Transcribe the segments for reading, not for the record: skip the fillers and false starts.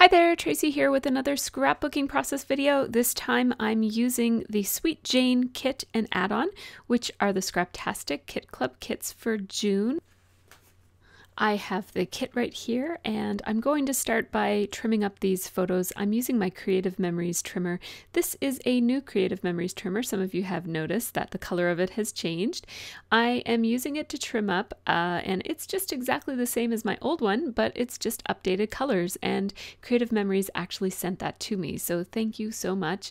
Hi there, Tracy here with another scrapbooking process video. This time I'm using the Sweet Jane kit and add-on, which are the Scraptastic Kit Club kits for June. I have the kit right here, and I'm going to start by trimming up these photos. I'm using my Creative Memories trimmer. This is a new Creative Memories trimmer. Some of you have noticed that the color of it has changed. I am using it to trim up, and it's just exactly the same as my old one, but it's just updated colors, and Creative Memories actually sent that to me. So thank you so much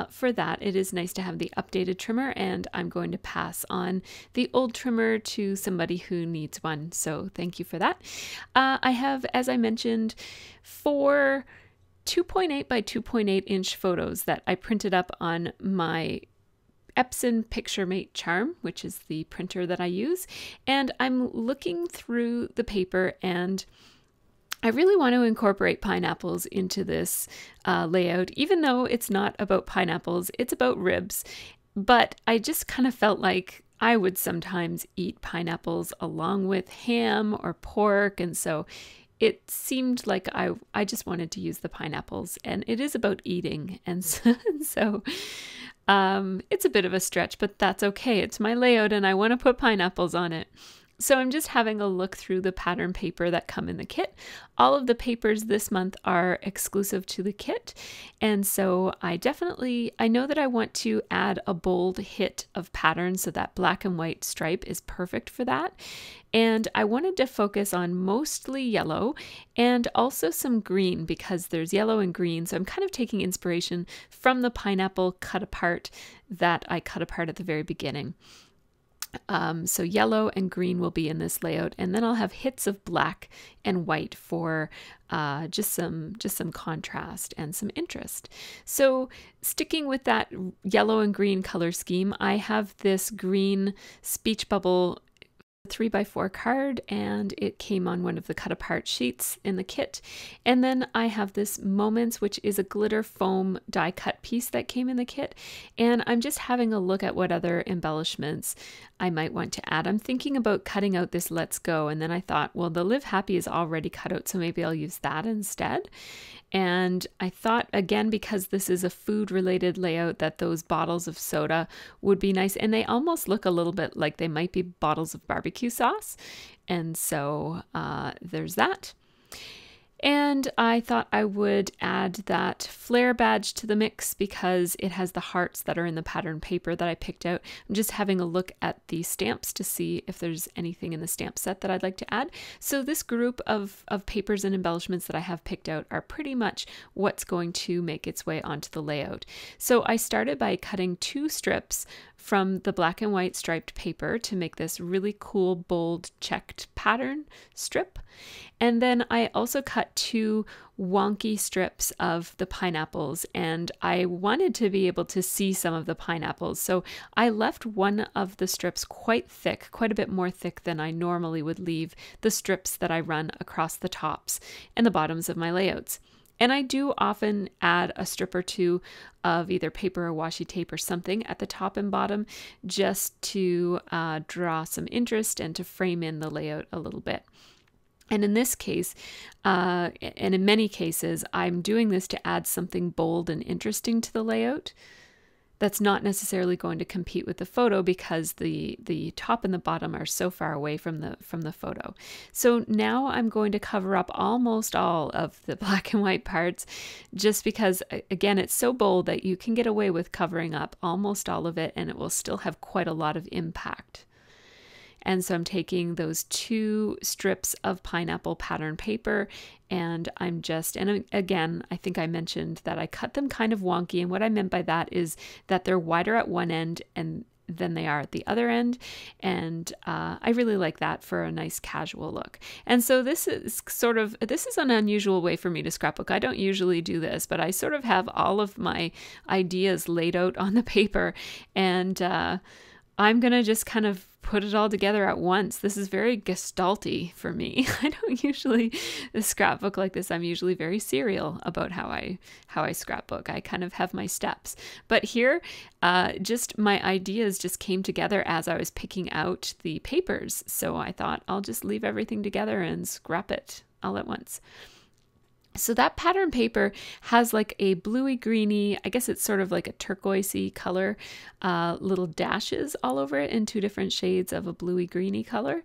for that. It is nice to have the updated trimmer, and I'm going to pass on the old trimmer to somebody who needs one. So thank you for that. I have, as I mentioned, 4 2.8 by 2.8 inch photos that I printed up on my Epson PictureMate Charm, which is the printer that I use. And I'm looking through the paper, and I really want to incorporate pineapples into this layout, even though it's not about pineapples, it's about ribs. But I just kind of felt like I would sometimes eat pineapples along with ham or pork, and so it seemed like I just wanted to use the pineapples, and it is about eating, and so it's a bit of a stretch, but that's okay. It's my layout and I want to put pineapples on it. So I'm just having a look through the pattern paper that come in the kit. All of the papers this month are exclusive to the kit. And so I know that I want to add a bold hit of pattern, so that black and white stripe is perfect for that. And I wanted to focus on mostly yellow and also some green, because there's yellow and green. So I'm kind of taking inspiration from the pineapple cut apart that I cut apart at the very beginning. So yellow and green will be in this layout, and then I'll have hits of black and white for just some contrast and some interest. So sticking with that yellow and green color scheme, I have this green speech bubble 3x4 card, and it came on one of the cut apart sheets in the kit. And then I have this Moments, which is a glitter foam die cut piece that came in the kit. And I'm just having a look at what other embellishments I might want to add. I'm thinking about cutting out this Let's Go, and then I thought, well, the Live Happy is already cut out, so maybe I'll use that instead. And I thought, again, because this is a food related layout, that those bottles of soda would be nice. And they almost look a little bit like they might be bottles of barbecue sauce. And so there's that. And I thought I would add that flare badge to the mix because it has the hearts that are in the pattern paper that I picked out. I'm just having a look at the stamps to see if there's anything in the stamp set that I'd like to add. So this group of papers and embellishments that I have picked out are pretty much what's going to make its way onto the layout. So I started by cutting 2 strips from the black and white striped paper to make this really cool, bold, checked pattern strip. And then I also cut 2 wonky strips of the pineapples, and I wanted to be able to see some of the pineapples. So I left one of the strips quite thick, quite a bit more thick than I normally would leave the strips that I run across the tops and the bottoms of my layouts. And I do often add a strip or 2 of either paper or washi tape or something at the top and bottom, just to draw some interest and to frame in the layout a little bit. And in this case, and in many cases, I'm doing this to add something bold and interesting to the layout that's not necessarily going to compete with the photo, because the top and the bottom are so far away from the photo. So now I'm going to cover up almost all of the black and white parts, just because, again, it's so bold that you can get away with covering up almost all of it and it will still have quite a lot of impact. And so I'm taking those 2 strips of pineapple pattern paper, and and again, I think I mentioned that I cut them kind of wonky. And what I meant by that is that they're wider at one end and than they are at the other end. And I really like that for a nice casual look. And so this is an unusual way for me to scrapbook. I don't usually do this, but I sort of have all of my ideas laid out on the paper, and I'm going to just kind of put it all together at once. This is very gestalty for me. I don't usually scrapbook like this. I'm usually very serial about how I scrapbook. I kind of have my steps. But here, just my ideas just came together as I was picking out the papers. So I thought I'll just leave everything together and scrap it all at once. So that pattern paper has like a bluey greeny, I guess it's sort of like a turquoisey color, little dashes all over it in 2 different shades of a bluey greeny color.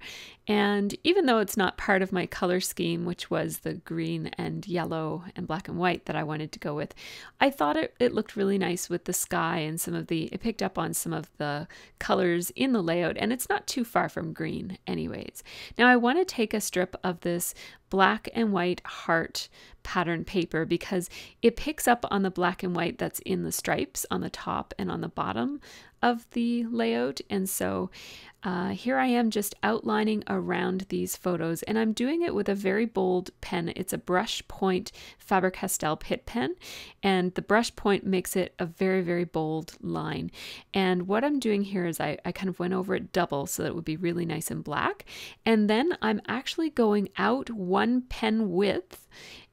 And even though it's not part of my color scheme, which was the green and yellow and black and white that I wanted to go with, I thought it looked really nice with the sky and it picked up on some of the colors in the layout, and it's not too far from green anyways. Now I want to take a strip of this black and white heart pattern paper because it picks up on the black and white that's in the stripes on the top and on the bottom of the layout. And so here I am just outlining around these photos, and I'm doing it with a very bold pen. It's a brush point Faber-Castell Pitt pen, and the brush point makes it a very, very bold line. And what I'm doing here is I kind of went over it double so that it would be really nice and black. And then I'm actually going out 1 pen width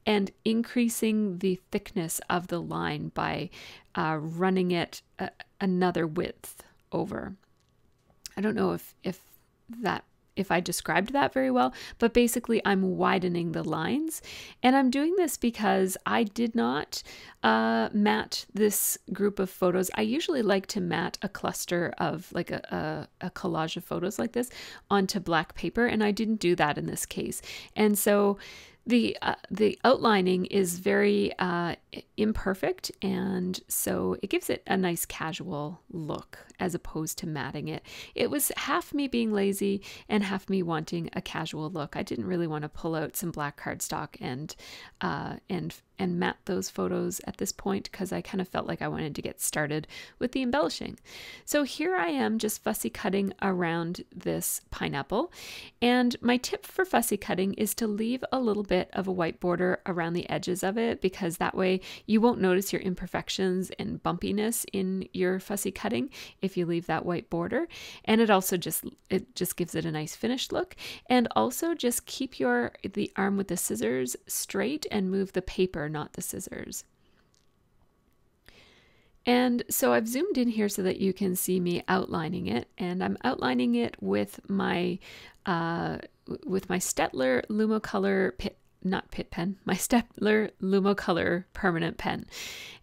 and increasing the thickness of the line by running it another width over. I don't know if I described that very well, but basically I'm widening the lines. And I'm doing this because I did not mat this group of photos. I usually like to mat a cluster of like a collage of photos like this onto black paper, and I didn't do that in this case. And so the outlining is very imperfect, and so it gives it a nice casual look as opposed to matting it. It was half me being lazy and half me wanting a casual look. I didn't really want to pull out some black cardstock and mat those photos at this point because I kind of felt like I wanted to get started with the embellishing. So here I am just fussy cutting around this pineapple, and my tip for fussy cutting is to leave a little bit of a white border around the edges of it, because that way you won't notice your imperfections and bumpiness in your fussy cutting if you leave that white border. And it also just gives it a nice finished look. And also just keep the arm with the scissors straight and move the paper, not the scissors. And so I've zoomed in here so that you can see me outlining it, and I'm outlining it with my Staedtler Lumocolor my Staedtler Lumocolor permanent pen.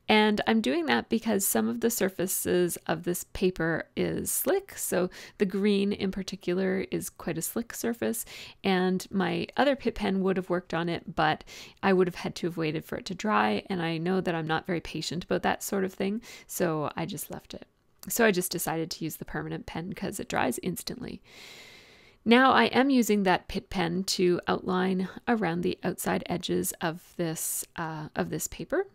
And I'm doing that because some of the surfaces of this paper is slick. So the green in particular is quite a slick surface, and my other Pitt pen would have worked on it, but I would have had to have waited for it to dry. And I know that I'm not very patient about that sort of thing, so I just left it. So I just decided to use the permanent pen because it dries instantly. Now I am using that Pitt pen to outline around the outside edges of this paper.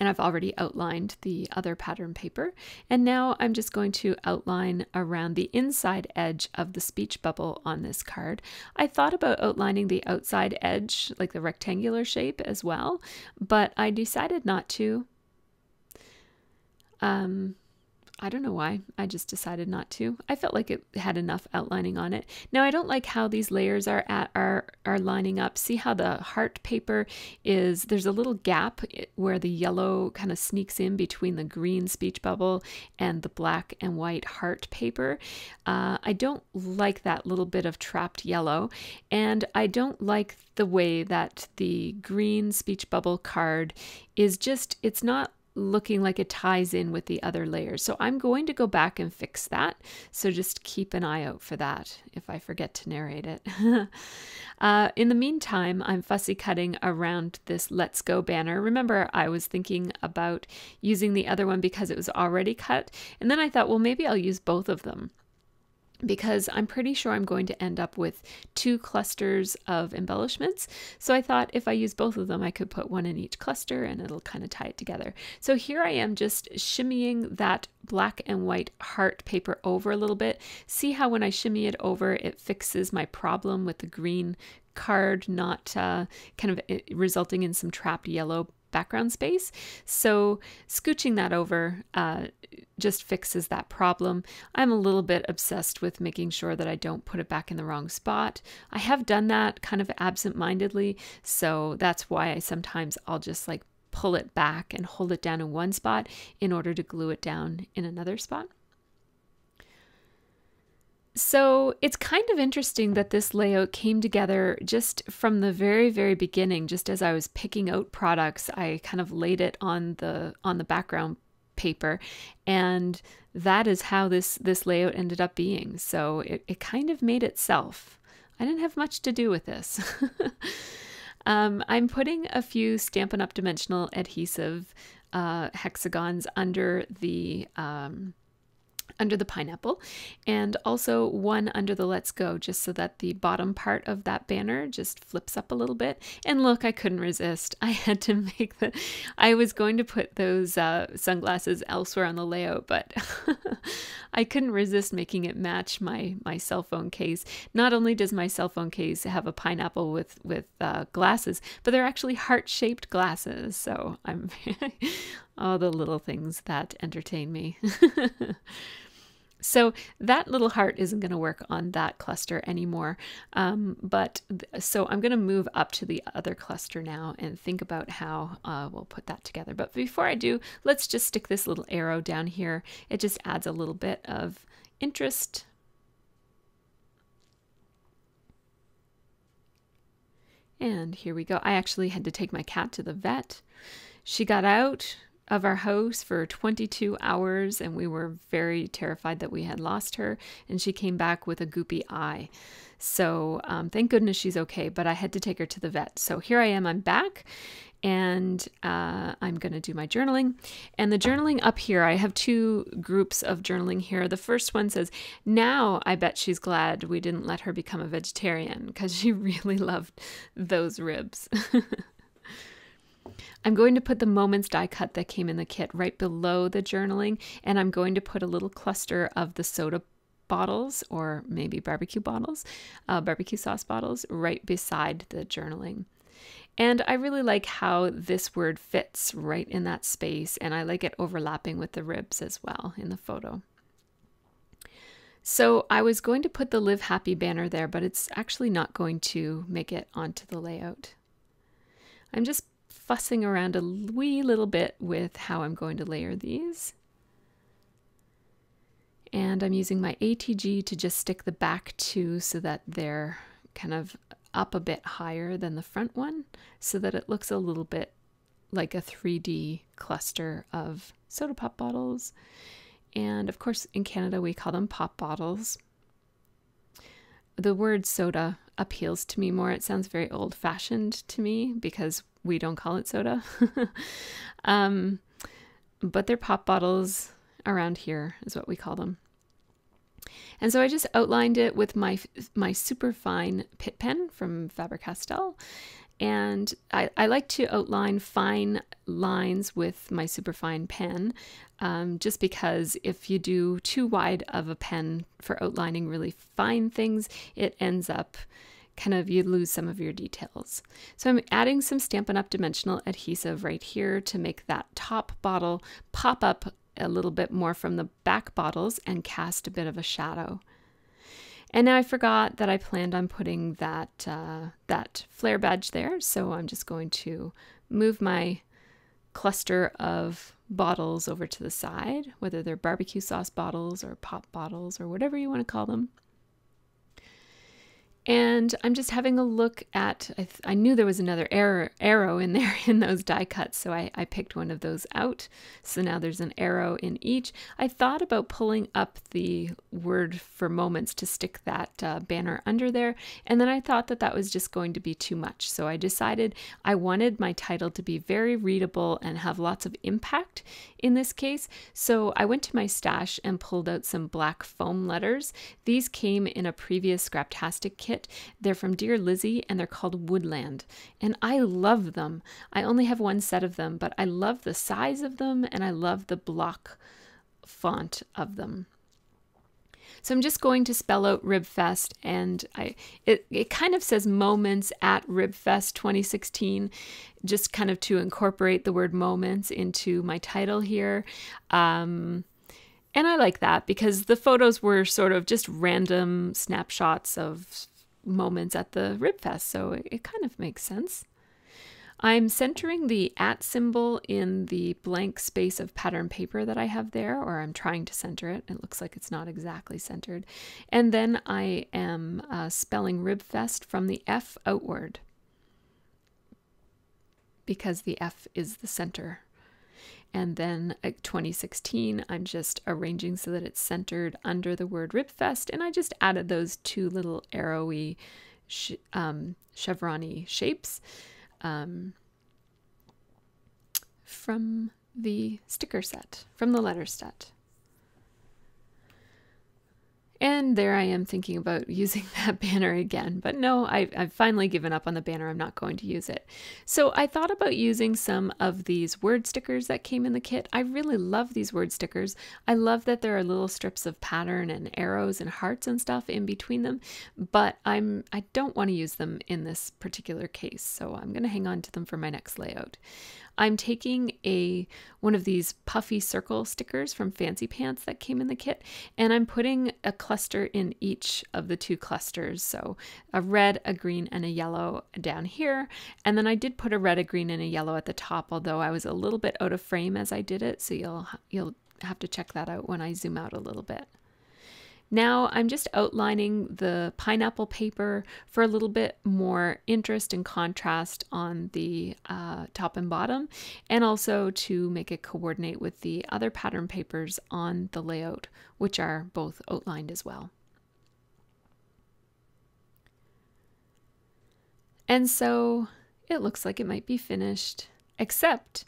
And I've already outlined the other pattern paper. And now I'm just going to outline around the inside edge of the speech bubble on this card. I thought about outlining the outside edge, like the rectangular shape as well, but I decided not to. I don't know why. I just decided not to. I felt like it had enough outlining on it. Now I don't like how these layers are lining up. See how the heart paper is, there's a little gap where the yellow kind of sneaks in between the green speech bubble and the black and white heart paper. I don't like that little bit of trapped yellow, and I don't like the way that the green speech bubble card is just, it's not looking like it ties in with the other layers. So I'm going to go back and fix that. So just keep an eye out for that if I forget to narrate it. In the meantime, I'm fussy cutting around this Let's Go banner. Remember, I was thinking about using the other one because it was already cut. And then I thought, well, maybe I'll use both of them, because I'm pretty sure I'm going to end up with 2 clusters of embellishments. So I thought if I use both of them, I could put one in each cluster and it'll kind of tie it together. So here I am just shimmying that black and white heart paper over a little bit. See how when I shimmy it over, it fixes my problem with the green card not kind of resulting in some trapped yellow background space. So scooching that over just fixes that problem. I'm a little bit obsessed with making sure that I don't put it back in the wrong spot. I have done that kind of absent-mindedly, so that's why sometimes I'll just like pull it back and hold it down in one spot in order to glue it down in another spot. So it's kind of interesting that this layout came together just from the very, very beginning. Just as I was picking out products, I kind of laid it on the background paper, and that is how this layout ended up being. So it kind of made itself. I didn't have much to do with this. I'm putting a few Stampin' Up! Dimensional adhesive hexagons under the pineapple, and also one under the Let's Go, just so that the bottom part of that banner just flips up a little bit. And look, I couldn't resist. I had to make I was going to put those sunglasses elsewhere on the layout, but I couldn't resist making it match my cell phone case. Not only does my cell phone case have a pineapple with glasses, but they're actually heart-shaped glasses. So I'm all the little things that entertain me. So that little heart isn't going to work on that cluster anymore. So I'm going to move up to the other cluster now and think about how we'll put that together. But before I do, let's just stick this little arrow down here. It just adds a little bit of interest. And here we go. I actually had to take my cat to the vet. She got out of our house for 22 hours, and we were very terrified that we had lost her, and she came back with a goopy eye. So thank goodness she's okay, but I had to take her to the vet. So here I am, I'm back, and I'm going to do my journaling. And the journaling up here, I have two groups of journaling here. The first one says, now I bet she's glad we didn't let her become a vegetarian, because she really loved those ribs. I'm going to put the Moments die cut that came in the kit right below the journaling, and I'm going to put a little cluster of the soda bottles, or maybe barbecue bottles, barbecue sauce bottles, right beside the journaling. And I really like how this word fits right in that space, and I like it overlapping with the ribs as well in the photo. So I was going to put the Live Happy banner there, but it's actually not going to make it onto the layout. I'm just fussing around a wee little bit with how I'm going to layer these. And I'm using my ATG to just stick the back two so that they're kind of up a bit higher than the front one, so that it looks a little bit like a 3D cluster of soda pop bottles. And of course, in Canada, we call them pop bottles. The word soda appeals to me more. It sounds very old-fashioned to me because we don't call it soda. But they're pop bottles around here is what we call them. And so I just outlined it with my super fine Pitt pen from Faber-Castell. And I like to outline fine lines with my superfine pen, just because if you do too wide of a pen for outlining really fine things, it ends up kind of, you lose some of your details. So I'm adding some Stampin' Up! Dimensional adhesive right here to make that top bottle pop up a little bit more from the back bottles and cast a bit of a shadow. And now I forgot that I planned on putting that flare badge there, so I'm just going to move my cluster of bottles over to the side, whether they're barbecue sauce bottles or pop bottles or whatever you want to call them. And I'm just having a look at, I knew there was another arrow in there in those die cuts, so I picked one of those out. So now there's an arrow in each. I thought about pulling up the word for Moments to stick that banner under there, and then I thought that that was just going to be too much. So I decided I wanted my title to be very readable and have lots of impact in this case. So I went to my stash and pulled out some black foam letters. These came in a previous Scraptastic kit. They're from Dear Lizzie, and they're called Woodland, and I love them. I only have one set of them, but I love the size of them, and I love the block font of them. So I'm just going to spell out Ribfest, and it kind of says Moments at Ribfest 2016, just kind of to incorporate the word moments into my title here. And I like that because the photos were sort of just random snapshots of moments at the Ribfest, so it kind of makes sense. I'm centering the @ symbol in the blank space of pattern paper that I have there, or I'm trying to center it. It looks like it's not exactly centered. And then I am spelling Ribfest from the F outward, because the F is the center. And then at 2016, I'm just arranging so that it's centered under the word Ribfest, and I just added those two little arrowy chevron-y shapes from the sticker set, from the letter set. And there I am thinking about using that banner again, but no, I've finally given up on the banner. I'm not going to use it. So I thought about using some of these word stickers that came in the kit. I really love these word stickers. I love that there are little strips of pattern and arrows and hearts and stuff in between them, but I don't want to use them in this particular case, so I'm going to hang on to them for my next layout. I'm taking one of these puffy circle stickers from Fancy Pants that came in the kit, and I'm putting a cluster in each of the two clusters. So a red, a green, and a yellow down here. And then I did put a red, a green, and a yellow at the top, although I was a little bit out of frame as I did it. So you'll have to check that out when I zoom out a little bit. Now I'm just outlining the pineapple paper for a little bit more interest and contrast on the top and bottom, and also to make it coordinate with the other pattern papers on the layout, which are both outlined as well. And so it looks like it might be finished, except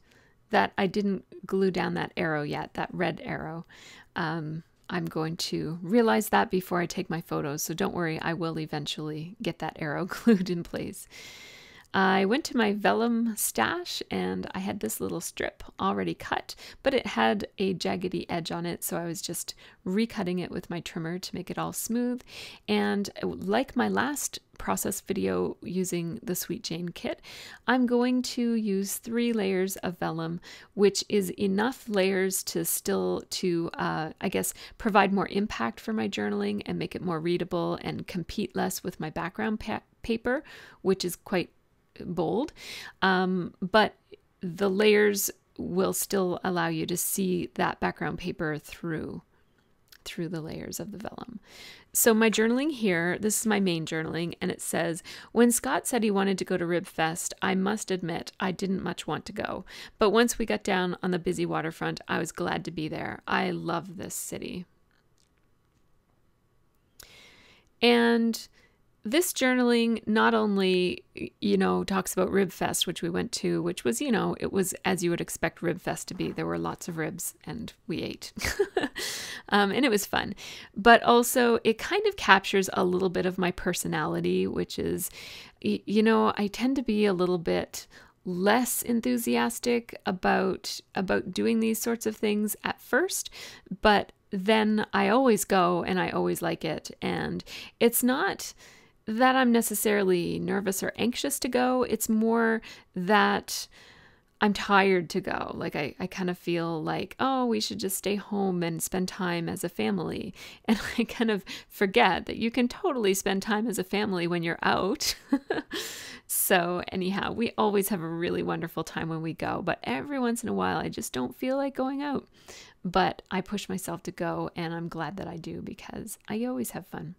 that I didn't glue down that arrow yet, that red arrow. I'm going to realize that before I take my photos, so don't worry, I will eventually get that arrow glued in place. I went to my vellum stash and I had this little strip already cut, but it had a jaggedy edge on it, so I was just recutting it with my trimmer to make it all smooth. And like my last process video using the Sweet Jane kit, I'm going to use 3 layers of vellum, which is enough layers to still I guess, provide more impact for my journaling and make it more readable and compete less with my background paper, which is quite bold, but the layers will still allow you to see that background paper through the layers of the vellum. So my journaling here, this is my main journaling, and it says, when Scott said he wanted to go to Ribfest, I must admit I didn't much want to go, but once we got down on the busy waterfront, I was glad to be there. I love this city. And this journaling not only, talks about Ribfest, which we went to, which was, it was as you would expect Ribfest to be. There were lots of ribs and we ate. And it was fun. But also it kind of captures a little bit of my personality, which is, I tend to be a little bit less enthusiastic about doing these sorts of things at first, but then I always go and I always like it. And it's not that I'm necessarily nervous or anxious to go. It's more that I'm tired to go. Like I kind of feel like, oh, we should just stay home and spend time as a family. And I kind of forget that you can totally spend time as a family when you're out. So anyhow, we always have a really wonderful time when we go, but every once in a while I just don't feel like going out. But I push myself to go, and I'm glad that I do because I always have fun.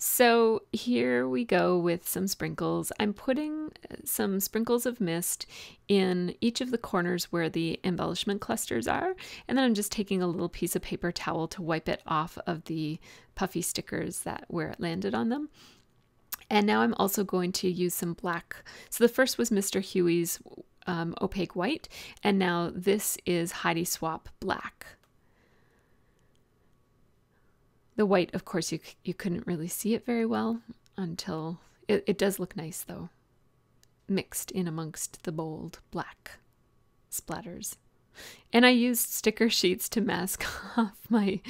So here we go with some sprinkles. I'm putting some sprinkles of mist in each of the corners where the embellishment clusters are, and then I'm just taking a little piece of paper towel to wipe it off of the puffy stickers where it landed on them. And now I'm also going to use some black. So the first was Mr. Huey's opaque white, and now this is Heidi Swap black. The white, of course, you couldn't really see it very well until it does look nice though, mixed in amongst the bold black splatters. And I used sticker sheets to mask off my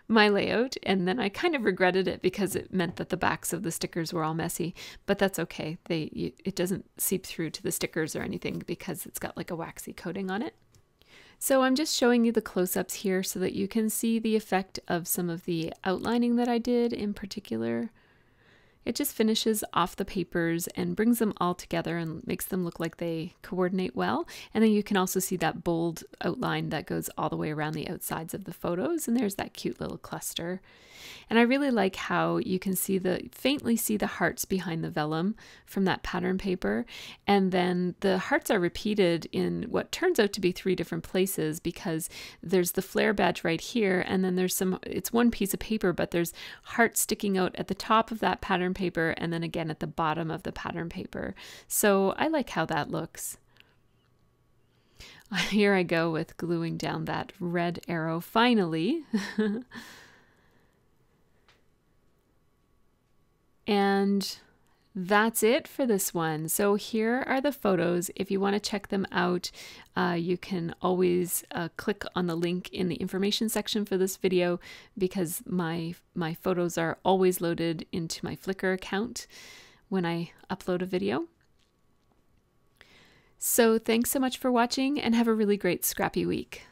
layout, and then I kind of regretted it because it meant that the backs of the stickers were all messy, but that's okay. It doesn't seep through to the stickers or anything because it's got like a waxy coating on it. So I'm just showing you the close-ups here so that you can see the effect of some of the outlining that I did in particular. It just finishes off the papers and brings them all together and makes them look like they coordinate well. And then you can also see that bold outline that goes all the way around the outsides of the photos. And there's that cute little cluster. And I really like how you can see faintly see the hearts behind the vellum from that pattern paper. And then the hearts are repeated in what turns out to be 3 different places, because there's the flare badge right here. And then there's it's one piece of paper, but there's hearts sticking out at the top of that pattern paper and then again at the bottom of the pattern paper. So I like how that looks. Here I go with gluing down that red arrow finally. And that's it for this one. So here are the photos. If you want to check them out, you can always click on the link in the information section for this video, because my photos are always loaded into my Flickr account when I upload a video. So thanks so much for watching, and have a really great scrappy week.